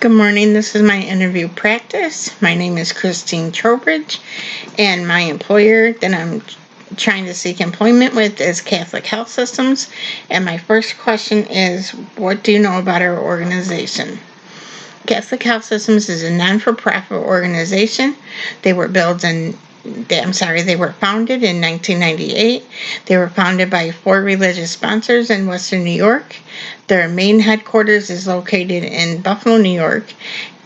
Good morning. This is my interview practice. My name is Christine Trowbridge, and my employer that I'm trying to seek employment with is Catholic Health Systems. And my first question is, what do you know about our organization? Catholic Health Systems is a non-for-profit organization. They were founded in 1998. They were founded by 4 religious sponsors in Western New York. Their main headquarters is located in Buffalo, New York,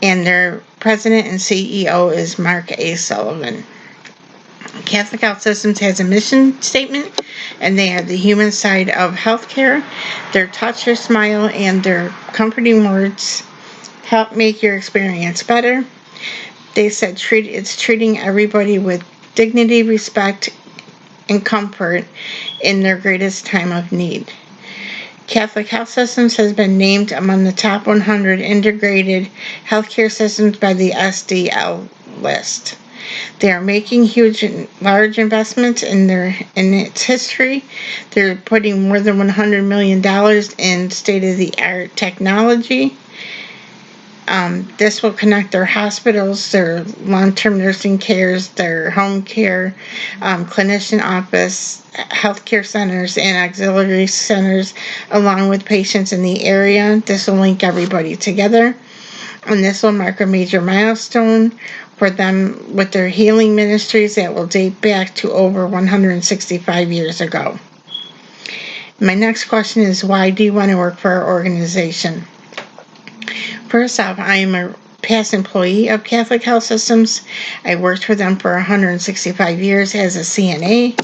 and their president and CEO is Mark A. Sullivan. Catholic Health Systems has a mission statement, and they are the human side of healthcare. Their touch, their smile, and their comforting words help make your experience better. They said it's treating everybody with dignity, respect, and comfort in their greatest time of need. Catholic Health Systems has been named among the top 100 integrated healthcare systems by the SDL list. They are making huge and large investments in its history. They're putting more than $100 million in state-of-the-art technology. This will connect their hospitals, their long-term nursing cares, their home care, clinician office, healthcare centers, and auxiliary centers, along with patients in the area. This will link everybody together, and this will mark a major milestone for them with their healing ministries that will date back to over 165 years ago. My next question is, why do you want to work for our organization? First off, I am a past employee of Catholic Health Systems. I worked for them for 165 years as a CNA.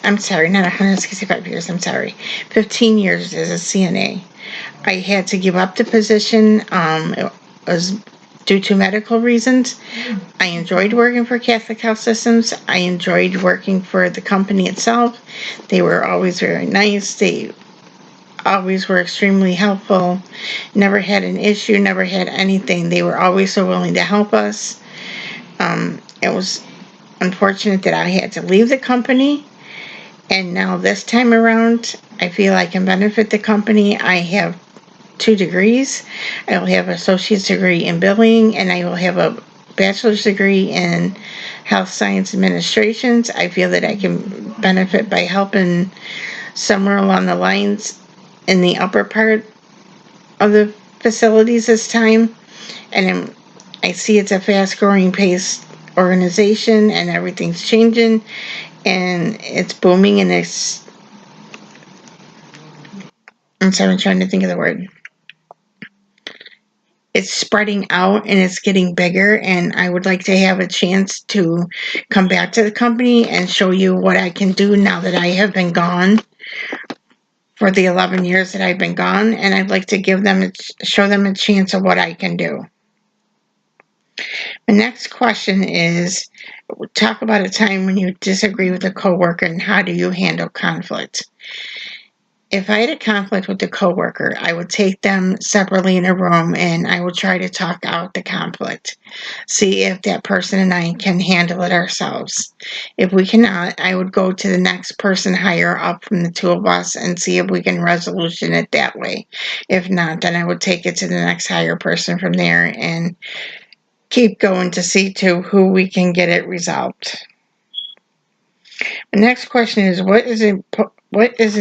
I'm sorry, not 165 years, 15 years as a CNA. I had to give up the position. It was due to medical reasons. I enjoyed working for Catholic Health Systems. I enjoyed working for the company itself. They were always very nice. They always were extremely helpful, never had an issue, never had anything. They were always so willing to help us. It was unfortunate that I had to leave the company, and now this time around, I feel I can benefit the company. I have 2 degrees. I will have an associate's degree in billing, and I will have a bachelor's degree in health science administrations. I feel that I can benefit by helping somewhere along the lines in the upper part of the facilities this time, and I see it's a fast-growing paced organization, and everything's changing, and it's booming, and I'm trying to think of the word. It's spreading out, and it's getting bigger, and I would like to have a chance to come back to the company and show you what I can do now that I have been gone for the 11 years that I've been gone, and I'd like to show them a chance of what I can do. The next question is, talk about a time when you disagree with a coworker and how do you handle conflict? If I had a conflict with a coworker, I would take them separately in a room and I would try to talk out the conflict. See if that person and I can handle it ourselves. If we cannot, I would go to the next person higher up from the 2 of us and see if we can resolution it that way. If not, then I would take it to the next higher person from there and keep going to see to who we can get it resolved. The next question is, what is an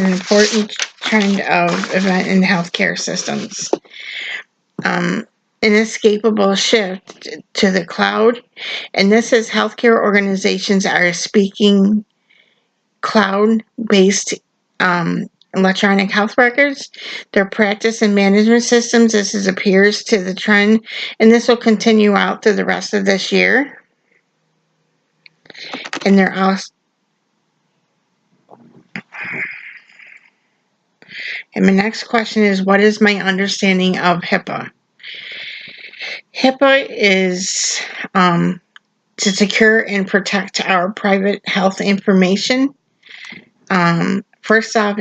important trend of event in healthcare systems? An inescapable shift to the cloud, and this is healthcare organizations are speaking cloud-based electronic health records, their practice and management systems. This appears to the trend, and this will continue out through the rest of this year. And they're also, and my next question is, what is my understanding of HIPAA? HIPAA is to secure and protect our private health information. First off,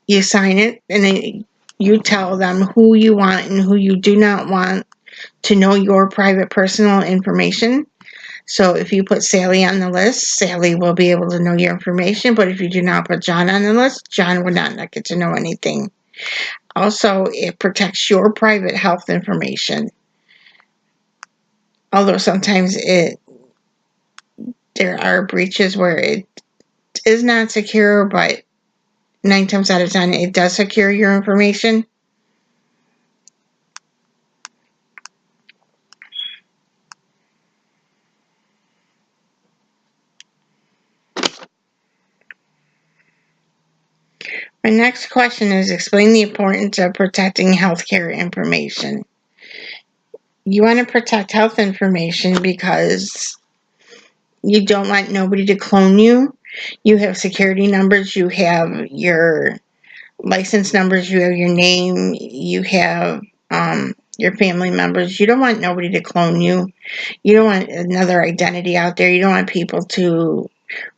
you sign it, and then you tell them who you want and who you do not want to know your private personal information. So if you put Sally on the list, Sally will be able to know your information. But if you do not put John on the list, John would not get to know anything. Also, it protects your private health information. Although sometimes there are breaches where it is not secure, but 9 times out of 10, it does secure your information. My next question is explain the importance of protecting healthcare information. You want to protect health information because you don't want nobody to clone you. You have security numbers, you have your license numbers, you have your name, you have your family members. You don't want nobody to clone you. You don't want another identity out there. You don't want people to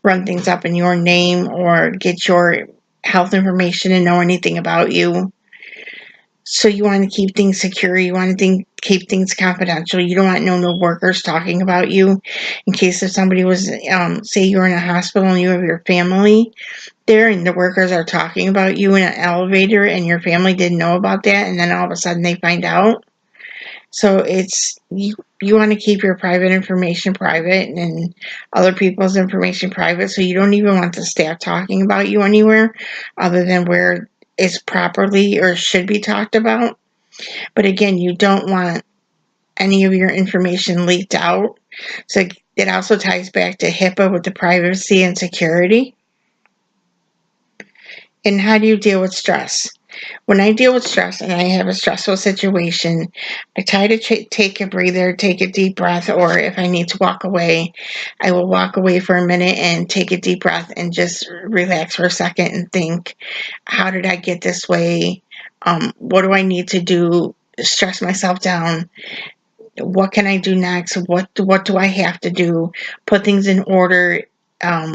run things up in your name or get your health information and know anything about you. So you want to keep things secure. You want to keep things confidential. You don't want no workers talking about you. In case if somebody was, say you're in a hospital and you have your family there and the workers are talking about you in an elevator and your family didn't know about that, and then all of a sudden they find out. So it's you want to keep your private information private and other people's information private, so you don't even want the staff talking about you anywhere other than where it's properly or should be talked about. But again, you don't want any of your information leaked out. So it also ties back to HIPAA with the privacy and security. And how do you deal with stress? When I deal with stress and I have a stressful situation, I try to take a breather, take a deep breath, or if I need to walk away, I will walk away for a minute and take a deep breath and just relax for a second and think, how did I get this way? What do I need to do? Stress myself down. What can I do next? What do I have to do? Put things in order.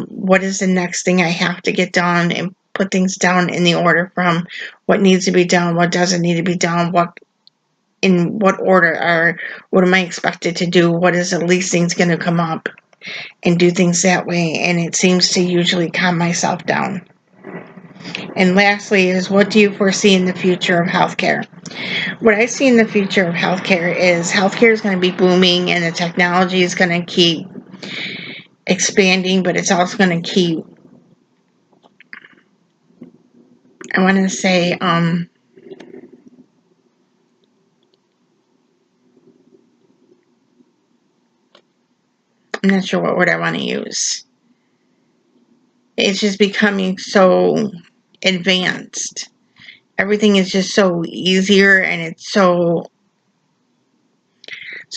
What is the next thing I have to get done, and put things down in the order from what needs to be done, what doesn't need to be done, in what order, or what am I expected to do, what is the least thing's going to come up, and do things that way. And it seems to usually calm myself down. And lastly is, what do you foresee in the future of healthcare? What I see in the future of healthcare is going to be booming, and the technology is going to keep expanding, but it's also going to keep, I want to say, I'm not sure what word I want to use. It's just becoming so advanced. Everything is just so easier, and it's so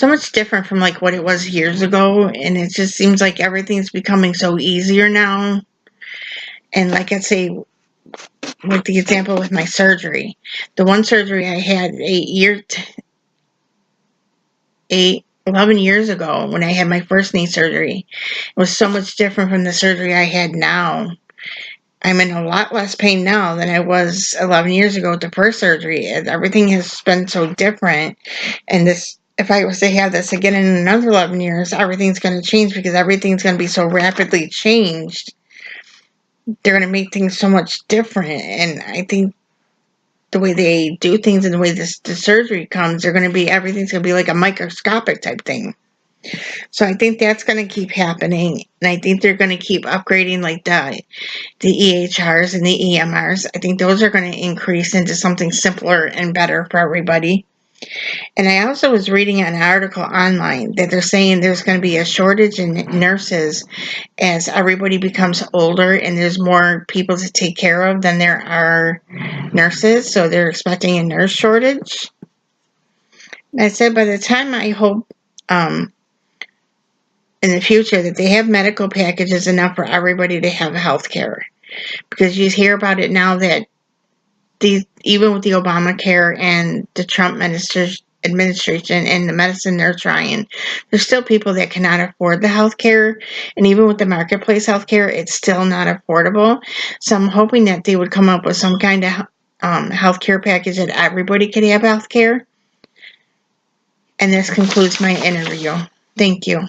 much different from like what it was years ago. And it just seems like everything's becoming so easier now. And like I say, with the example with my surgery, the one surgery I had 11 years ago when I had my first knee surgery, it was so much different from the surgery I had now. I'm in a lot less pain now than I was 11 years ago with the first surgery. Everything has been so different. And this, if I was to have this again in another 11 years, everything's going to change because everything's going to be so rapidly changed. They're going to make things so much different. And I think the way they do things and the way the surgery comes, everything's going to be like a microscopic type thing. So I think that's going to keep happening. And I think they're going to keep upgrading like the EHRs and the EMRs. I think those are going to increase into something simpler and better for everybody. And I also was reading an article online that they're saying there's going to be a shortage in nurses as everybody becomes older and there's more people to take care of than there are nurses. So they're expecting a nurse shortage. And I said by the time I hope in the future that they have medical packages enough for everybody to have health care. Because you hear about it now that even with the Obamacare and the Trump administration and the medicine they're trying, there's still people that cannot afford the health care. And even with the marketplace health care, it's still not affordable. So I'm hoping that they would come up with some kind of health care package that everybody could have health care. And this concludes my interview. Thank you.